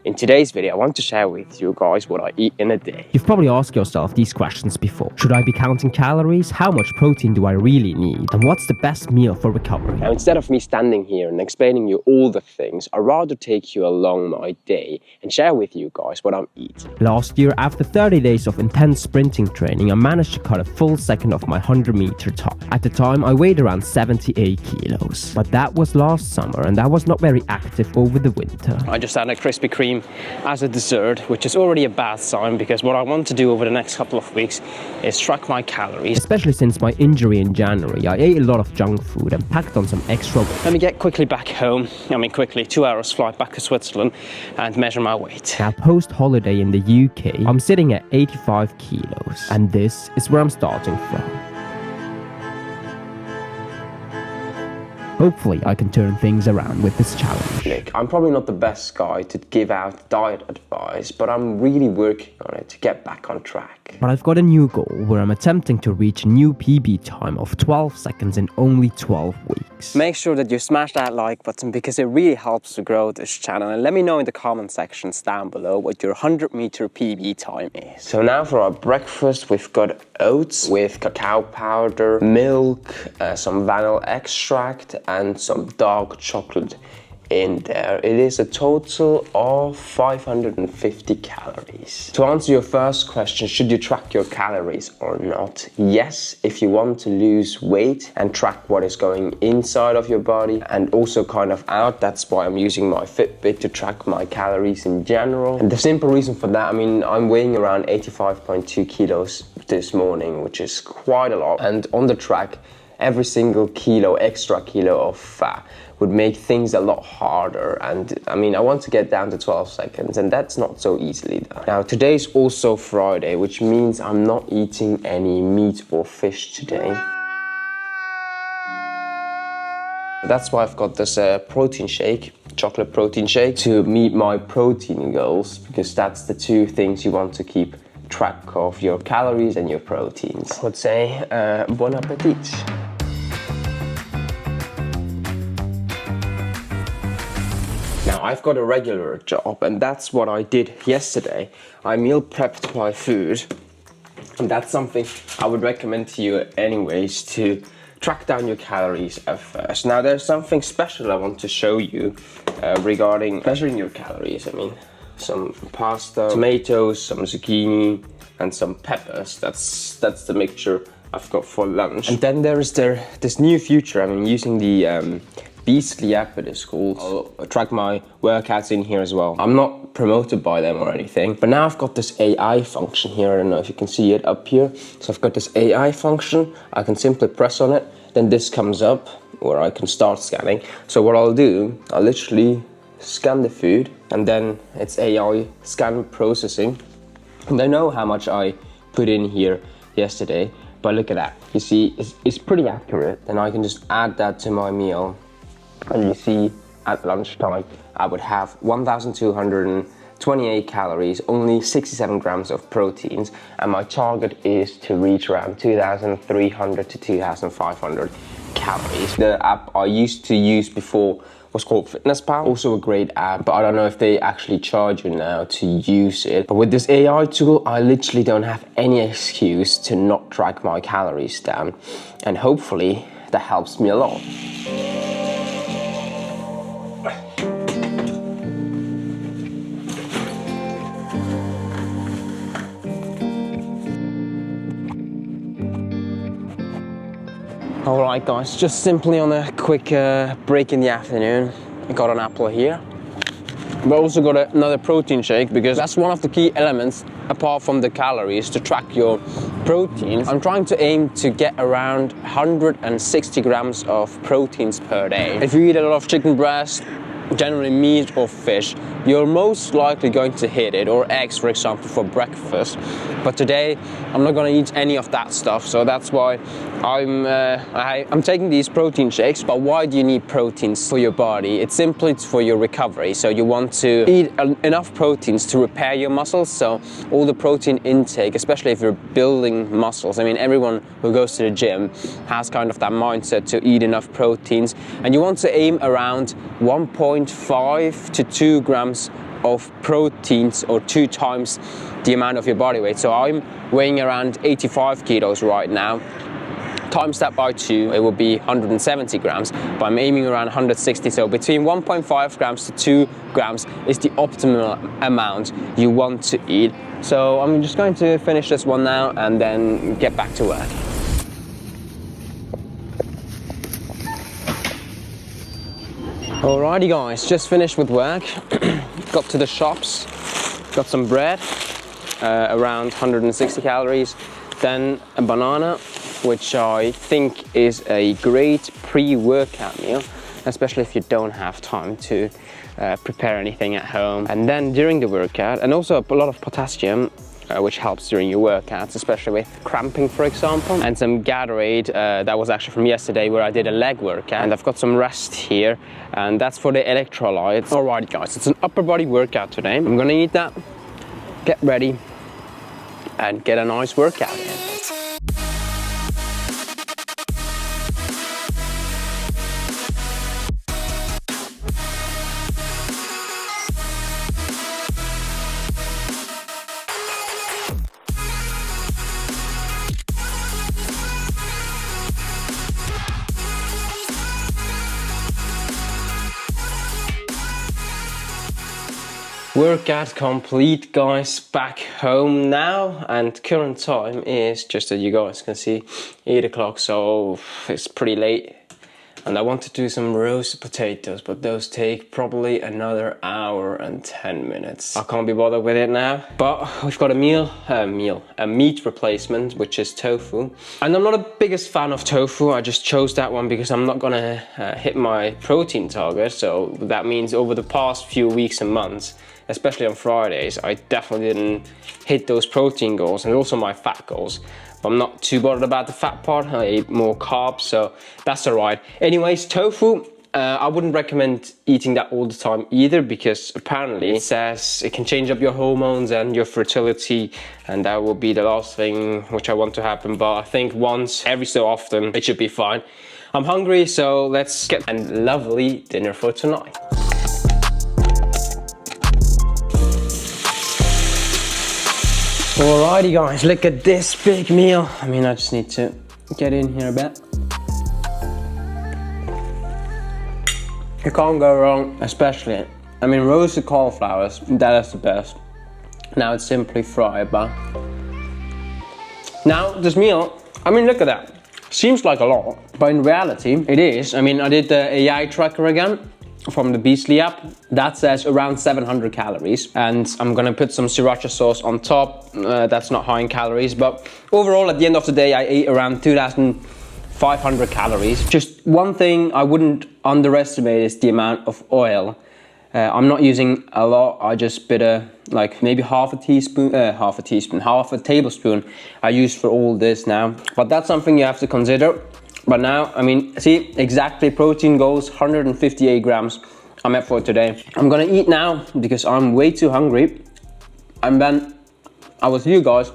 In today's video, I want to share with you guys what I eat in a day. You've probably asked yourself these questions before. Should I be counting calories? How much protein do I really need? And what's the best meal for recovery? Now, instead of me standing here and explaining you all the things, I'd rather take you along my day and share with you guys what I'm eating. Last year, after 30 days of intense sprinting training, I managed to cut a full second off my 100-meter time. At the time, I weighed around 78 kilos. But that was last summer, and I was not very active over the winter. I just had a Krispy Kreme as a dessert, which is already a bad sign because what I want to do over the next couple of weeks is track my calories. Especially since my injury in January, I ate a lot of junk food and packed on some extra weight. Let me get quickly back home, quickly, 2 hours flight back to Switzerland and measure my weight. Now, post-holiday in the UK, I'm sitting at 85 kilos, and this is where I'm starting from. Hopefully, I can turn things around with this challenge. Nick, I'm probably not the best guy to give out diet advice, but I'm really working on it to get back on track. But I've got a new goal where I'm attempting to reach a new PB time of 12 seconds in only 12 weeks. Make sure that you smash that like button because it really helps to grow this channel, and let me know in the comment sections down below what your 100-meter PB time is. So now for our breakfast, we've got oats with cacao powder, milk, some vanilla extract, and some dark chocolate in there. It is a total of 550 calories. To answer your first question, should you track your calories or not? Yes, if you want to lose weight and track what is going inside of your body and also kind of out. That's why I'm using my Fitbit to track my calories in general. And the simple reason for that, I'm weighing around 85.2 kilos this morning, which is quite a lot. And on the track, every single extra kilo of fat would make things a lot harder. And I want to get down to 12 seconds, and that's not so easily done. Now, today's also Friday, which means I'm not eating any meat or fish today. That's why I've got this protein shake, chocolate protein shake, to meet my protein goals, because that's the two things you want to keep track of: your calories and your proteins. I would say bon appetit. Now, I've got a regular job, and that's what I did yesterday. I meal prepped my food, and that's something I would recommend to you anyways, to track down your calories at first. Now, there's something special I want to show you regarding measuring your calories. Some pasta, tomatoes, some zucchini, and some peppers. That's the mixture I've got for lunch. And then there is this new feature. Using the Beastly app, it is called. I'll track my workouts in here as well. I'm not promoted by them or anything, but now I've got this AI function here. I don't know if you can see it up here. So I've got this AI function. I can simply press on it, then this comes up where I can start scanning. So what I'll do, I'll literally scan the food, and then it's AI scan processing. And I know how much I put in here yesterday, but look at that. You see, it's pretty accurate. Then I can just add that to my meal. And you see, at lunchtime, I would have 1,228 calories, only 67 grams of proteins, and my target is to reach around 2,300 to 2,500 calories. The app I used to use before was called MyFitnessPal, also a great app, but I don't know if they actually charge you now to use it. But with this AI tool, I literally don't have any excuse to not track my calories down, and hopefully that helps me a lot. Alright guys, just simply on a quick break in the afternoon, I got an apple here. But also got another protein shake, because that's one of the key elements, apart from the calories, to track your proteins. I'm trying to aim to get around 160 grams of proteins per day. If you eat a lot of chicken breast, generally meat or fish, you're most likely going to hit it, or eggs, for example, for breakfast. But today I'm not going to eat any of that stuff, so that's why I'm taking these protein shakes. But why do you need proteins for your body? It's simply for your recovery. So you want to eat enough proteins to repair your muscles. So all the protein intake, especially if you're building muscles. Everyone who goes to the gym has kind of that mindset to eat enough proteins, and you want to aim around 1.5 to 2 grams of proteins or 2 times the amount of your body weight. So I'm weighing around 85 kilos right now. Times that by 2, it will be 170 grams, but I'm aiming around 160. So between 1.5 grams to 2 grams is the optimal amount you want to eat. So I'm just going to finish this one now and then get back to work. Alrighty guys, just finished with work. Got to the shops, got some bread, around 160 calories, then a banana, which I think is a great pre-workout meal, especially if you don't have time to prepare anything at home. And then during the workout, and also a lot of potassium, which helps during your workouts, especially with cramping, for example. And some Calorie, that was actually from yesterday where I did a leg workout. And I've got some rest here, and that's for the electrolytes. Alright guys, it's an upper body workout today. I'm gonna eat that, get ready, and get a nice workout in. Workout complete guys, back home now, and current time is, just so you guys can see, 8 o'clock, so it's pretty late. And I want to do some roasted potatoes, but those take probably another hour and 10 minutes. I can't be bothered with it now. But we've got a meat replacement, which is tofu. And I'm not the biggest fan of tofu. I just chose that one because I'm not gonna hit my protein target. So that means over the past few weeks and months, especially on Fridays, I definitely didn't hit those protein goals and also my fat goals. But I'm not too bothered about the fat part. I ate more carbs, so that's alright. Anyways, tofu, I wouldn't recommend eating that all the time either, because apparently it says it can change up your hormones and your fertility, and that will be the last thing which I want to happen. But I think once every so often it should be fine. I'm hungry, so let's get a lovely dinner for tonight. Alrighty guys, look at this big meal. I mean, I just need to get in here a bit. You can't go wrong, especially, I mean, roasted cauliflowers, that is the best. Now it's simply fried, but now this meal, I mean, look at that. Seems like a lot, but in reality, it is. I mean, I did the AI tracker again from the Beastly app. That says around 700 calories, and I'm gonna put some sriracha sauce on top. That's not high in calories, but overall at the end of the day I ate around 2,500 calories. Just one thing I wouldn't underestimate is the amount of oil. I'm not using a lot. I just bit like maybe half a tablespoon I use for all this now, but that's something you have to consider. But now, I mean, see, exactly protein goals, 158 grams I'm at for today. I'm gonna eat now because I'm way too hungry. And then I will see you guys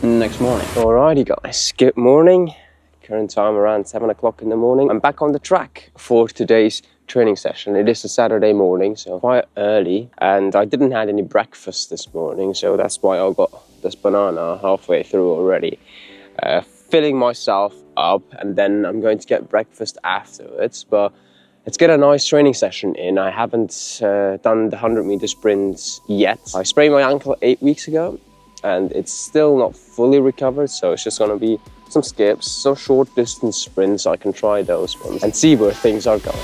next morning. Alrighty guys, good morning. Current time around 7 o'clock in the morning. I'm back on the track for today's training session. It is a Saturday morning, so quite early. And I didn't have any breakfast this morning, so that's why I got this banana halfway through already. Filling myself up, and then I'm going to get breakfast afterwards. But let's get a nice training session in. I haven't done the 100-meter sprints yet. I sprained my ankle 8 weeks ago, and it's still not fully recovered, so it's just gonna be some skips, some short distance sprints. I can try those ones and see where things are going.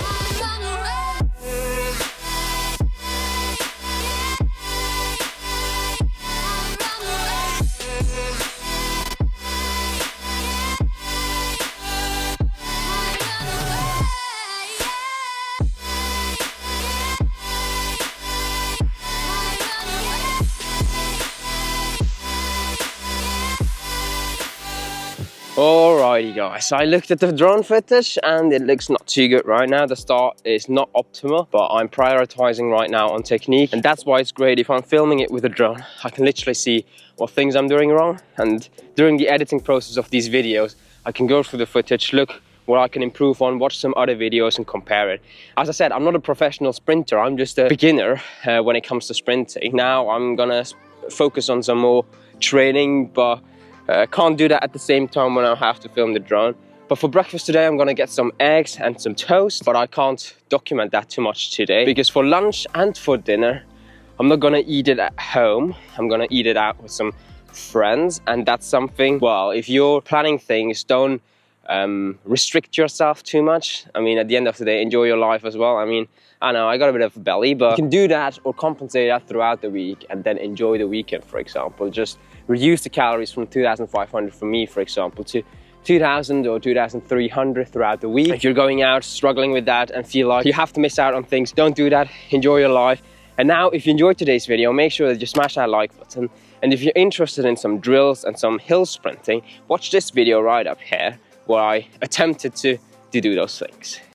Alrighty guys, I looked at the drone footage and it looks not too good right now. The start is not optimal, but I'm prioritizing right now on technique, and that's why it's great if I'm filming it with a drone. I can literally see what things I'm doing wrong, and during the editing process of these videos I can go through the footage, look what I can improve on, watch some other videos and compare it. As I said, I'm not a professional sprinter, I'm just a beginner when it comes to sprinting. Now I'm gonna focus on some more training, but can't do that at the same time when I have to film the drone. But for breakfast today, I'm gonna get some eggs and some toast, but I can't document that too much today because for lunch and for dinner, I'm not gonna eat it at home. I'm gonna eat it out with some friends, and that's something, well, if you're planning things, don't restrict yourself too much. I mean, at the end of the day, enjoy your life as well. I mean, I know I got a bit of a belly, but you can do that or compensate that throughout the week and then enjoy the weekend, for example. Just reduce the calories from 2,500 for me, for example, to 2,000 or 2,300 throughout the week. If you're going out struggling with that and feel like you have to miss out on things, don't do that. Enjoy your life. And now, if you enjoyed today's video, make sure that you smash that like button. And if you're interested in some drills and some hill sprinting, watch this video right up here where I attempted to do those things.